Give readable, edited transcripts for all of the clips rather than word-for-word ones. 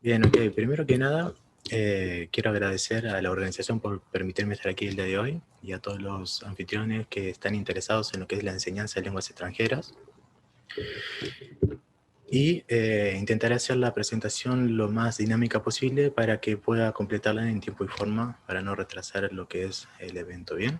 Bien, ok. Primero que nada, quiero agradecer a la organización por permitirme estar aquí el día de hoy y a todos los anfitriones que están interesados en lo que es la enseñanza de lenguas extranjeras. Y intentaré hacer la presentación lo más dinámica posible para que pueda completarla en tiempo y forma para no retrasar lo que es el evento. Bien.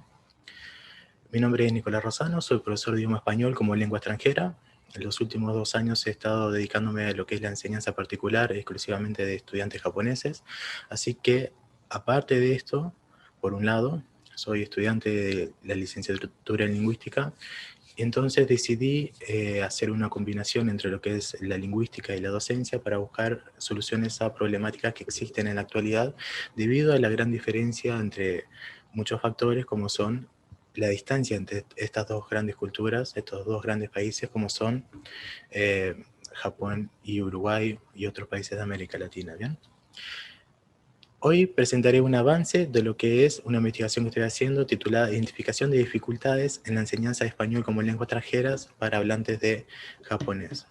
Mi nombre es Nicolás Rosano, soy profesor de idioma español como lengua extranjera. En los últimos 2 años he estado dedicándome a lo que es la enseñanza particular exclusivamente de estudiantes japoneses. Así que, aparte de esto, por un lado, soy estudiante de la licenciatura en lingüística. Entonces decidí hacer una combinación entre lo que es la lingüística y la docencia para buscar soluciones a problemáticas que existen en la actualidad debido a la gran diferencia entre muchos factores como son la distancia entre estas dos grandes culturas, estos dos grandes países como son Japón y Uruguay y otros países de América Latina. ¿Bien? Hoy presentaré un avance de lo que es una investigación que estoy haciendo titulada Identificación de dificultades en la enseñanza de español como lengua extranjeras para hablantes de japonés.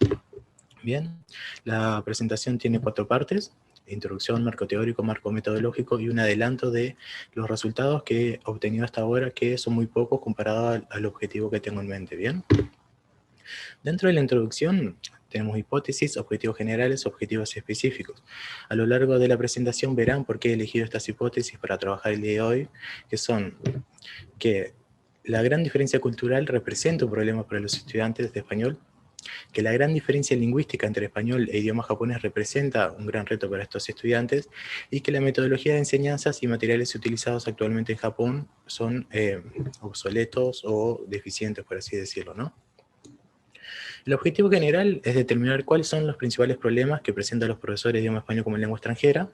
Bien, la presentación tiene 4 partes: introducción, marco teórico, marco metodológico y un adelanto de los resultados que he obtenido hasta ahora, que son muy pocos comparado al objetivo que tengo en mente. Bien, dentro de la introducción tenemos hipótesis, objetivos generales, objetivos específicos. A lo largo de la presentación verán por qué he elegido estas hipótesis para trabajar el día de hoy, que son que la gran diferencia cultural representa un problema para los estudiantes de español, que la gran diferencia lingüística entre español e idioma japonés representa un gran reto para estos estudiantes, y que la metodología de enseñanzas y materiales utilizados actualmente en Japón son obsoletos o deficientes, por así decirlo, ¿no? El objetivo general es determinar cuáles son los principales problemas que presentan los profesores de idioma español como lengua extranjera,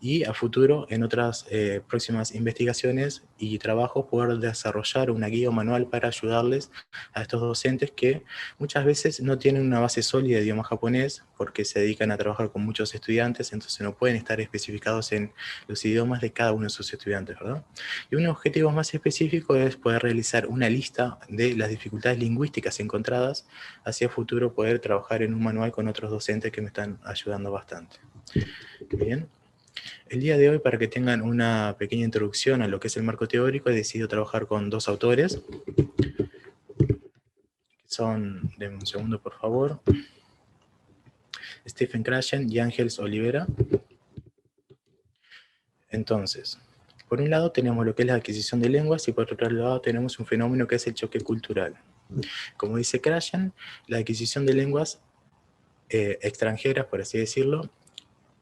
y a futuro en otras próximas investigaciones y trabajos poder desarrollar una guía o manual para ayudarles a estos docentes que muchas veces no tienen una base sólida de idioma japonés porque se dedican a trabajar con muchos estudiantes, entonces no pueden estar especificados en los idiomas de cada uno de sus estudiantes, ¿verdad? Y un objetivo más específico es poder realizar una lista de las dificultades lingüísticas encontradas, hacia futuro poder trabajar en un manual con otros docentes que me están ayudando bastante. Bien. El día de hoy, para que tengan una pequeña introducción a lo que es el marco teórico, he decidido trabajar con 2 autores, que son, denme un segundo por favor, Stephen Krashen y Ángels Olivera. Entonces, por un lado tenemos lo que es la adquisición de lenguas y por otro lado tenemos un fenómeno que es el choque cultural. Como dice Krashen, la adquisición de lenguas extranjeras, por así decirlo,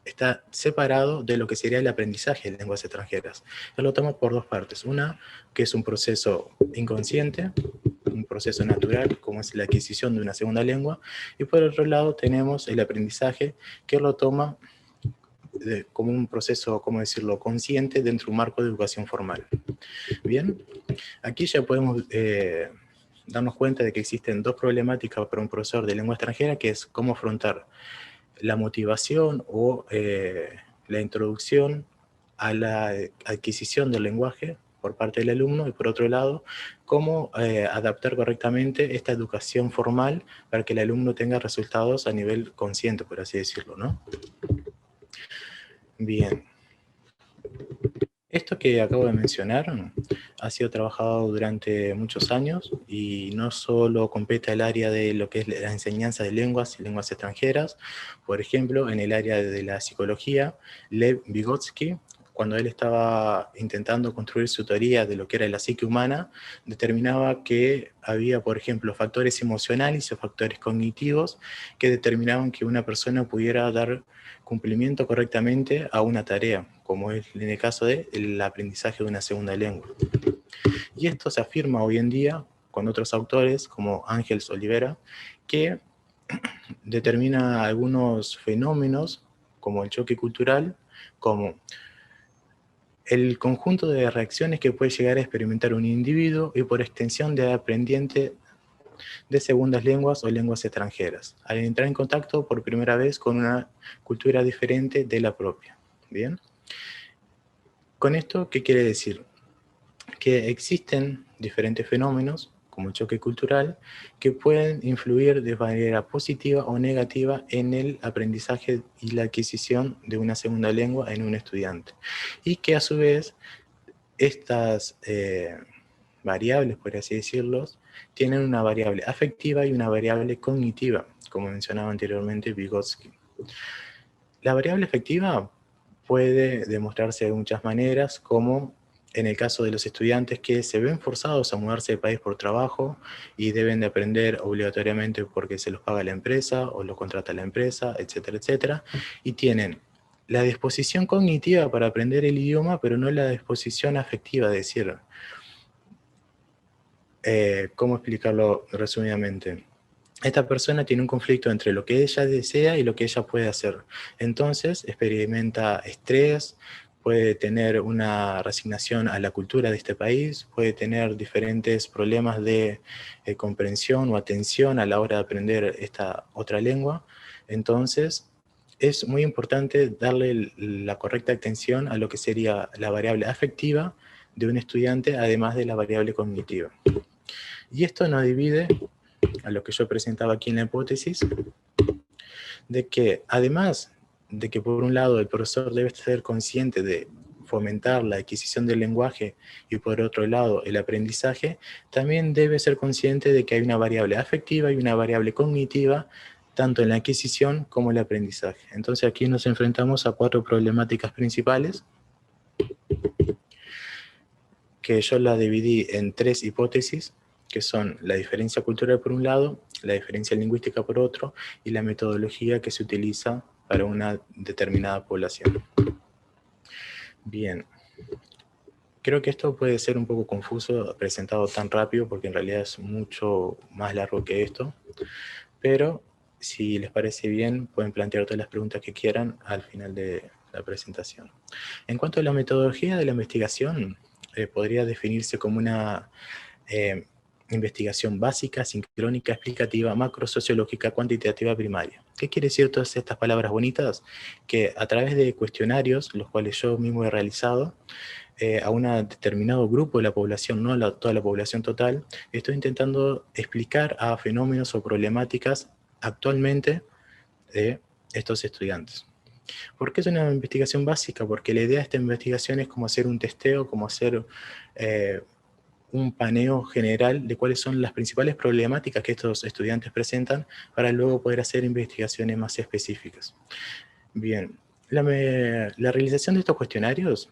está separado de lo que sería el aprendizaje de lenguas extranjeras. Él lo toma por 2 partes. Una, que es un proceso inconsciente, un proceso natural, como es la adquisición de una segunda lengua, y por otro lado tenemos el aprendizaje, que lo toma como un proceso, ¿cómo decirlo?, consciente dentro de un marco de educación formal. Bien, aquí ya podemos darnos cuenta de que existen 2 problemáticas para un profesor de lengua extranjera, que es cómo afrontar la motivación o la introducción a la adquisición del lenguaje por parte del alumno, y por otro lado, cómo adaptar correctamente esta educación formal para que el alumno tenga resultados a nivel consciente, por así decirlo, ¿no? Bien. Esto que acabo de mencionar ha sido trabajado durante muchos años y no solo compete al área de lo que es la enseñanza de lenguas y lenguas extranjeras. Por ejemplo, en el área de la psicología, Lev Vygotsky, cuando él estaba intentando construir su teoría de lo que era la psique humana, determinaba que había, por ejemplo, factores emocionales o factores cognitivos que determinaban que una persona pudiera dar cumplimiento correctamente a una tarea, como es en el caso del aprendizaje de una segunda lengua. Y esto se afirma hoy en día con otros autores, como Ángels Olivera, que determina algunos fenómenos, como el choque cultural, como el conjunto de reacciones que puede llegar a experimentar un individuo y por extensión de aprendiente de segundas lenguas o lenguas extranjeras, al entrar en contacto por primera vez con una cultura diferente de la propia. Bien. Con esto, ¿qué quiere decir? Que existen diferentes fenómenos, como choque cultural, que pueden influir de manera positiva o negativa en el aprendizaje y la adquisición de una segunda lengua en un estudiante. Y que a su vez estas variables, por así decirlo, tienen una variable afectiva y una variable cognitiva, como mencionaba anteriormente Vygotsky. La variable afectiva puede demostrarse de muchas maneras, como en el caso de los estudiantes que se ven forzados a mudarse de país por trabajo y deben de aprender obligatoriamente porque se los paga la empresa o lo contrata la empresa, etcétera, etcétera, y tienen la disposición cognitiva para aprender el idioma, pero no la disposición afectiva, es decir, ¿cómo explicarlo resumidamente? Esta persona tiene un conflicto entre lo que ella desea y lo que ella puede hacer. Entonces experimenta estrés, puede tener una resignación a la cultura de este país, puede tener diferentes problemas de comprensión o atención a la hora de aprender esta otra lengua. Entonces es muy importante darle la correcta atención a lo que sería la variable afectiva de un estudiante, además de la variable cognitiva. Y esto nos divide a lo que yo presentaba aquí en la hipótesis, de que además de que por un lado el profesor debe ser consciente de fomentar la adquisición del lenguaje y por otro lado el aprendizaje, también debe ser consciente de que hay una variable afectiva y una variable cognitiva tanto en la adquisición como en el aprendizaje. Entonces aquí nos enfrentamos a 4 problemáticas principales que yo la dividí en 3 hipótesis, que son la diferencia cultural por un lado, la diferencia lingüística por otro, y la metodología que se utiliza para una determinada población. Bien, creo que esto puede ser un poco confuso presentado tan rápido, porque en realidad es mucho más largo que esto, pero si les parece bien, pueden plantear todas las preguntas que quieran al final de la presentación. En cuanto a la metodología de la investigación, podría definirse como una investigación básica, sincrónica, explicativa, macrosociológica, cuantitativa, primaria. ¿Qué quiere decir todas estas palabras bonitas? Que a través de cuestionarios, los cuales yo mismo he realizado, a un determinado grupo de la población, no a toda la población total, estoy intentando explicar a fenómenos o problemáticas actualmente de estos estudiantes. ¿Por qué es una investigación básica? Porque la idea de esta investigación es como hacer un testeo, como hacer un paneo general de cuáles son las principales problemáticas que estos estudiantes presentan para luego poder hacer investigaciones más específicas. Bien, la realización de estos cuestionarios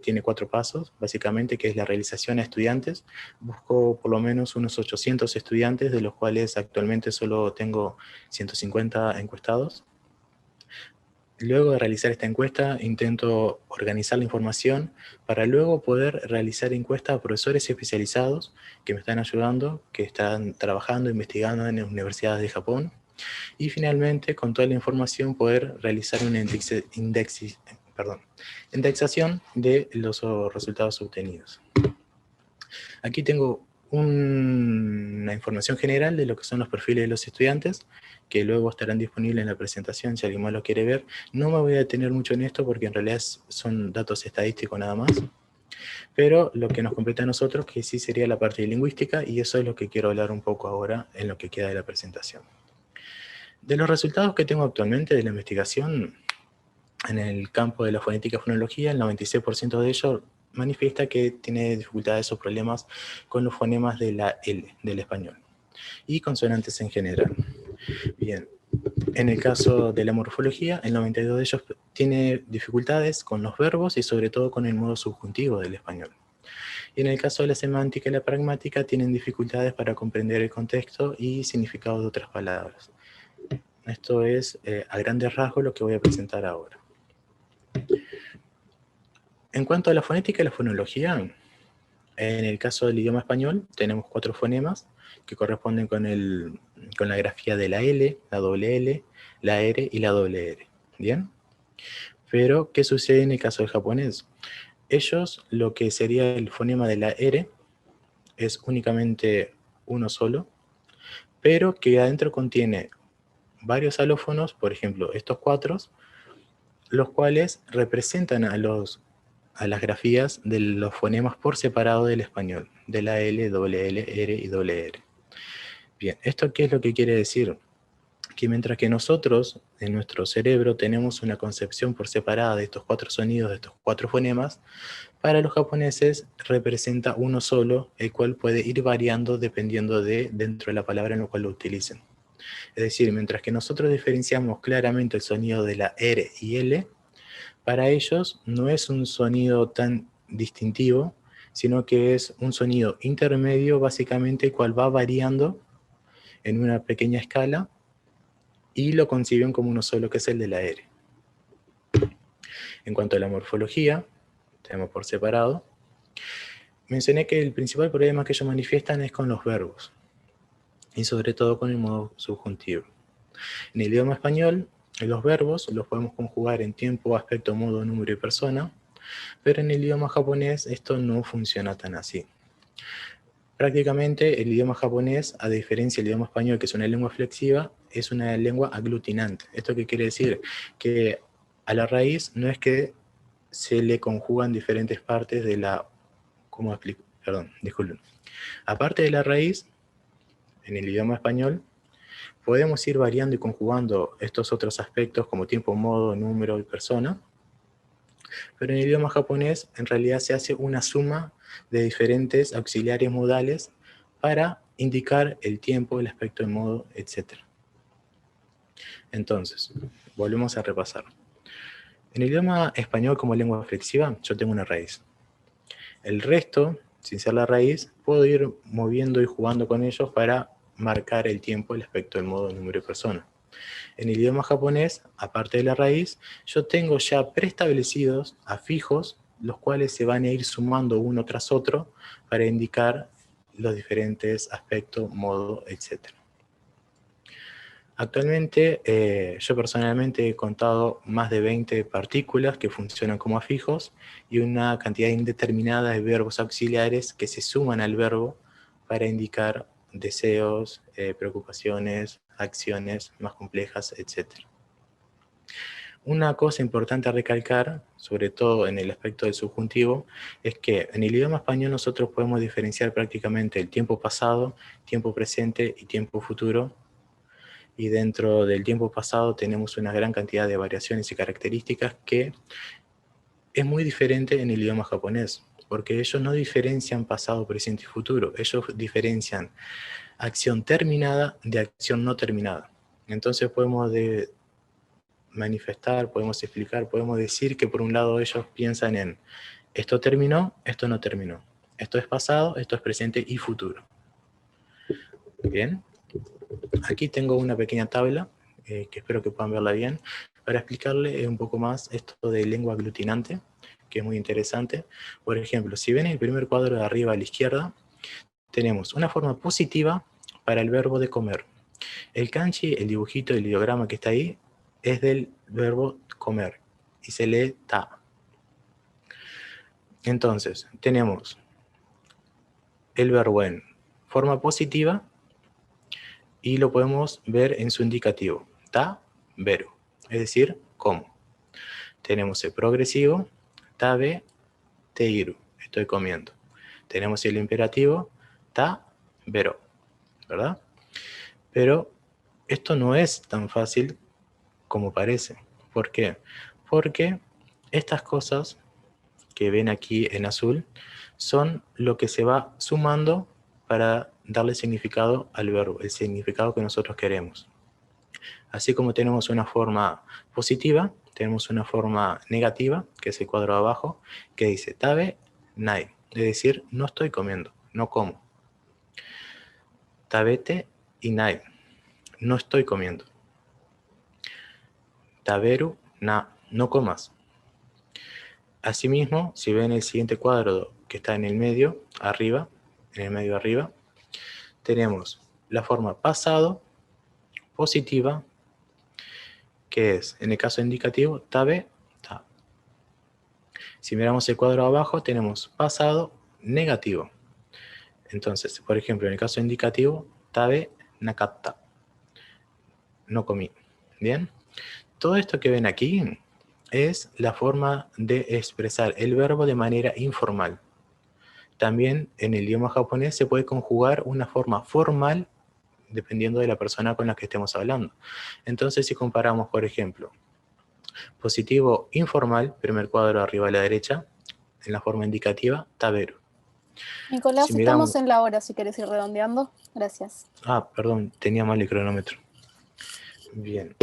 tiene 4 pasos, básicamente, que es la realización a estudiantes. Busco por lo menos unos 800 estudiantes, de los cuales actualmente solo tengo 150 encuestados. Luego de realizar esta encuesta, intento organizar la información para luego poder realizar encuestas a profesores especializados que me están ayudando, que están trabajando, investigando en universidades de Japón. Y finalmente, con toda la información, poder realizar una indexación de los resultados obtenidos. Aquí tengo una información general de lo que son los perfiles de los estudiantes, que luego estarán disponibles en la presentación si alguien más lo quiere ver. No me voy a detener mucho en esto porque en realidad son datos estadísticos nada más, pero lo que nos compete a nosotros que sí sería la parte lingüística, y eso es lo que quiero hablar un poco ahora en lo que queda de la presentación. De los resultados que tengo actualmente de la investigación en el campo de la fonética y fonología, el 96% de ellos manifiesta que tiene dificultades o problemas con los fonemas de la L del español y consonantes en general. Bien, en el caso de la morfología, el 92% de ellos tiene dificultades con los verbos y sobre todo con el modo subjuntivo del español. Y en el caso de la semántica y la pragmática, tienen dificultades para comprender el contexto y significado de otras palabras. Esto es a grandes rasgos lo que voy a presentar ahora. En cuanto a la fonética y la fonología, en el caso del idioma español tenemos 4 fonemas que corresponden con la grafía de la L, la doble L, la R y la doble R. ¿Bien? Pero, ¿qué sucede en el caso del japonés? Ellos, lo que sería el fonema de la R, es únicamente uno solo, pero que adentro contiene varios alófonos, por ejemplo, estos 4, los cuales representan a las grafías de los fonemas por separado del español, de la L, doble L, R y doble R. Bien, ¿esto qué es lo que quiere decir? Que mientras que nosotros, en nuestro cerebro, tenemos una concepción por separada de estos 4 sonidos, de estos 4 fonemas, para los japoneses representa uno solo, el cual puede ir variando dependiendo de dentro de la palabra en la cual lo utilicen. Es decir, mientras que nosotros diferenciamos claramente el sonido de la R y L, para ellos no es un sonido tan distintivo, sino que es un sonido intermedio, básicamente, el cual va variando en una pequeña escala, y lo conciben como uno solo, que es el de la R. En cuanto a la morfología, tenemos por separado, mencioné que el principal problema que ellos manifiestan es con los verbos, y sobre todo con el modo subjuntivo. En el idioma español, los verbos los podemos conjugar en tiempo, aspecto, modo, número y persona, pero en el idioma japonés esto no funciona tan así. Prácticamente el idioma japonés, a diferencia del idioma español, que es una lengua flexiva, es una lengua aglutinante. ¿Esto qué quiere decir? Que a la raíz no es que se le conjugan diferentes partes de la... ¿Cómo explico? Perdón, disculpen. Aparte de la raíz, en el idioma español, podemos ir variando y conjugando estos otros aspectos como tiempo, modo, número y persona, pero en el idioma japonés en realidad se hace una suma de diferentes auxiliares modales para indicar el tiempo, el aspecto, el modo, etc. Entonces, volvemos a repasar. En el idioma español como lengua flexiva, yo tengo una raíz. El resto, sin ser la raíz, puedo ir moviendo y jugando con ellos para marcar el tiempo, el aspecto, el modo, el número y persona. En el idioma japonés, aparte de la raíz, yo tengo ya preestablecidos afijos, los cuales se van a ir sumando uno tras otro para indicar los diferentes aspectos, modo, etc. Actualmente, yo personalmente he contado más de 20 partículas que funcionan como afijos y una cantidad indeterminada de verbos auxiliares que se suman al verbo para indicar deseos, preocupaciones, acciones más complejas, etc. Una cosa importante a recalcar, sobre todo en el aspecto del subjuntivo, es que en el idioma español nosotros podemos diferenciar prácticamente el tiempo pasado, tiempo presente y tiempo futuro, y dentro del tiempo pasado tenemos una gran cantidad de variaciones y características que es muy diferente en el idioma japonés, porque ellos no diferencian pasado, presente y futuro, ellos diferencian acción terminada de acción no terminada. Entonces podemos manifestar, podemos explicar, podemos decir que por un lado ellos piensan en esto terminó, esto no terminó, esto es pasado, esto es presente y futuro. Bien, aquí tengo una pequeña tabla que espero que puedan verla bien para explicarle un poco más esto de lengua aglutinante, que es muy interesante. Por ejemplo, si ven el primer cuadro de arriba a la izquierda, tenemos una forma positiva para el verbo de comer. El kanji, el dibujito, el ideograma que está ahí, es del verbo comer y se lee ta. Entonces, tenemos el verbo en forma positiva y lo podemos ver en su indicativo, ta, veru, es decir, como. Tenemos el progresivo, tabe, teiru, estoy comiendo. Tenemos el imperativo, ta, vero, ¿verdad? Pero esto no es tan fácil como parece. ¿Por qué? Porque estas cosas que ven aquí en azul son lo que se va sumando para darle significado al verbo, el significado que nosotros queremos. Así como tenemos una forma positiva, tenemos una forma negativa, que es el cuadro de abajo, que dice tabe nai, es decir, no estoy comiendo, no como. Tabete y nai, no estoy comiendo. Taberu na, no comas. Asimismo, si ven el siguiente cuadro que está en el medio, arriba, tenemos la forma pasado, positiva, que es, en el caso indicativo, tabe, ta. Si miramos el cuadro abajo, tenemos pasado, negativo. Entonces, por ejemplo, en el caso indicativo, tabe, nakatta, no comí. ¿Bien? Todo esto que ven aquí es la forma de expresar el verbo de manera informal. también en el idioma japonés se puede conjugar una forma formal dependiendo de la persona con la que estemos hablando. Entonces, si comparamos, por ejemplo, positivo informal, primer cuadro arriba a la derecha, en la forma indicativa, taberu. Si Nicolás, miramos... estamos en la hora, si querés ir redondeando. Gracias. Ah, perdón, tenía mal el cronómetro. Bien.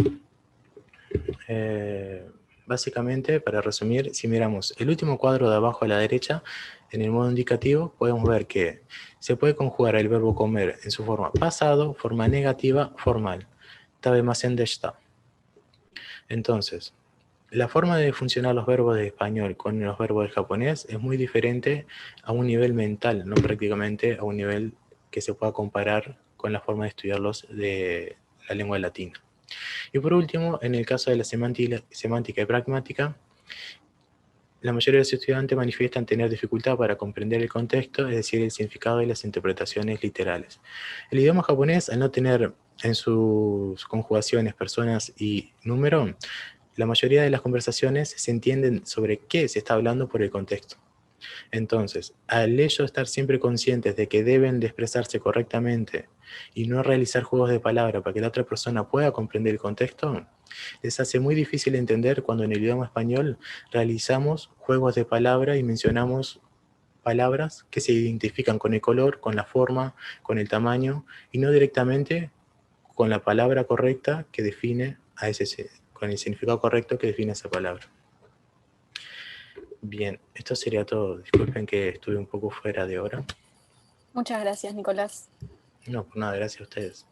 Básicamente, para resumir, si miramos el último cuadro de abajo a la derecha, en el modo indicativo podemos ver que se puede conjugar el verbo comer en su forma pasado, forma negativa, formal. Tabemasen deshita. Entonces, la forma de funcionar los verbos de español con los verbos de japonés es muy diferente a un nivel mental, no prácticamente a un nivel que se pueda comparar con la forma de estudiarlos de la lengua latina. Y por último, en el caso de la semántica y pragmática, la mayoría de los estudiantes manifiestan tener dificultad para comprender el contexto, es decir, el significado y las interpretaciones literales. El idioma japonés, al no tener en sus conjugaciones personas y número, la mayoría de las conversaciones se entienden sobre qué se está hablando por el contexto. Entonces, al ellos estar siempre conscientes de que deben de expresarse correctamente y no realizar juegos de palabra para que la otra persona pueda comprender el contexto, les hace muy difícil entender cuando en el idioma español realizamos juegos de palabra y mencionamos palabras que se identifican con el color, con la forma, con el tamaño y no directamente con la palabra correcta que define a ese, con el significado correcto que define esa palabra. Bien, esto sería todo. Disculpen que estuve un poco fuera de hora. Muchas gracias, Nicolás. No, por nada, gracias a ustedes.